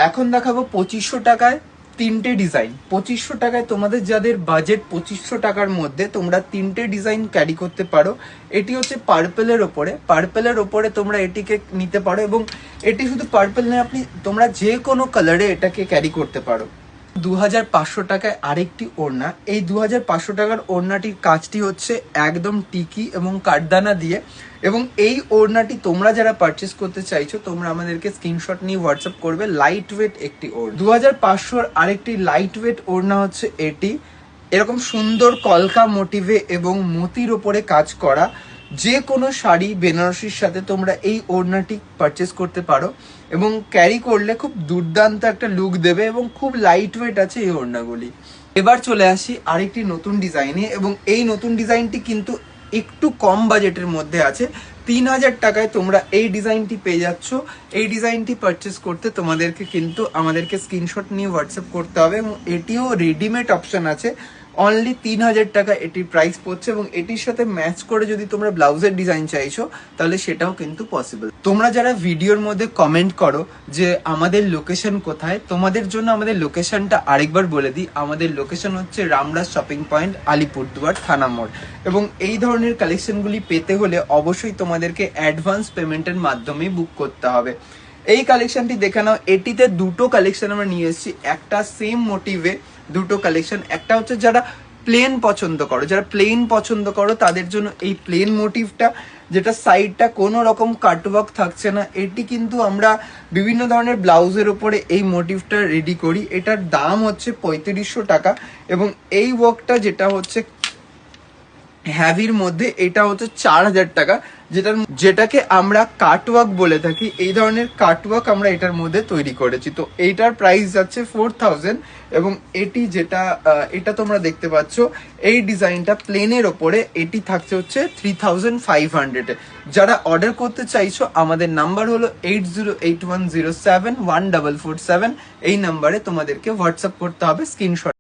এখন দেখাবো 2500 টাকায় তিনটে ডিজাইন। 2500 টাকায় তোমাদের যাদের বাজেট 2500 টাকার মধ্যে তোমরা তিনটে ডিজাইন ক্যারি করতে পারো। এটি হচ্ছে পার্পেলের ওপরে তোমরা এটিকে নিতে পারো, এবং এটি শুধু পার্পেল নয়, তোমরা যে কোনো কালারে এটাকে ক্যারি করতে পারো। 2500 টাকায় আরেকটি ওড়না। এই 2500 টাকার ওড়নাটির কাজটি হচ্ছে একদম টিকি এবং কাঠদানা দিয়ে, এবং এই ওড়নাটি তোমরা যারা পারচেস করতে চাইছো তোমরা আমাদেরকে স্ক্রিনশট নিয়ে হোয়াটসঅ্যাপ করবে। লাইট ওয়েট একটি ওড়না। 2500 আরেকটি লাইট ওয়েট ওড়না হচ্ছে এটি। এরকম সুন্দর কলকা মোটিভে এবং মতির ওপরে কাজ করা যে কোনো শাড়ি বেনারসির সাথে তোমরা এই ওড়নাটি পারচেস করতে পারো, এবং ক্যারি করলে খুব দুর্দান্ত একটা লুক দেবে, এবং খুব লাইট ওয়েট আছে এই ওড়নাগুলি। এবার চলে আসি আরেকটি নতুন ডিজাইনে, এবং এই নতুন ডিজাইনটি কিন্তু একটু কম বাজেটের মধ্যে আছে। 3000 টাকায় তোমরা এই ডিজাইনটি পেয়ে যাচ্ছ। এই ডিজাইনটি পারচেস করতে তোমাদেরকে কিন্তু আমাদেরকে স্ক্রিনশট নিয়ে হোয়াটসঅ্যাপ করতে হবে, এবং এটিও রেডিমেড অপশন আছে। অনলি 3000 টাকা এটির প্রাইস পড়ছে, এবং এটির সাথে ম্যাচ করে যদি তোমরা ব্লাউজের ডিজাইন চাইছো তাহলে সেটাও কিন্তু পসিবল। তোমরা যারা ভিডিওর মধ্যে কমেন্ট করো যে আমাদের লোকেশন কোথায়, তোমাদের জন্য আমাদের লোকেশনটা আরেকবার বলে দিই। আমাদের লোকেশন হচ্ছে রামরাজ শপিং পয়েন্ট, আলিপুরদুয়ার থানা মোড়। এবং এই ধরনের কালেকশনগুলি পেতে হলে অবশ্যই তোমাদেরকে অ্যাডভান্স পেমেন্টের মাধ্যমে বুক করতে হবে। এই কালেকশনটি দেখে নাও। এটিতে দুটো কালেকশন আমরা নিয়ে এসেছি, একটা সেম মোটিভে দুটো কালেকশন। একটা হচ্ছে যারা প্লেন পছন্দ করো তাদের জন্য এই প্লেন মোটিভটা, যেটা সাইডটা কোনো রকম কাটওয়ার্ক থাকছে না। এটি কিন্তু আমরা বিভিন্ন ধরনের ব্লাউজের উপরে এই মোটিভটা রেডি করি। এটার দাম হচ্ছে 3500 টাকা, এবং এই ওয়ার্কটা যেটা হচ্ছে হ্যাভির মধ্যে এটা হচ্ছে 4000 টাকা, যেটাকে আমরা কাটওয়ার্ক বলে থাকি। এই ধরনের কাটওয়ার্ক আমরা এটার মধ্যে তৈরি করেছি। তো এইটার প্রাইস যাচ্ছে 4000, এবং এটা তোমরা দেখতে পাচ্ছ এই ডিজাইনটা প্লেনের ওপরে, এটি থাকছে হচ্ছে 3500 যারা অর্ডার করতে চাইছো আমাদের নাম্বার হলো 8081071447। এই নাম্বারে তোমাদেরকে হোয়াটসঅ্যাপ করতে হবে স্ক্রিনশট।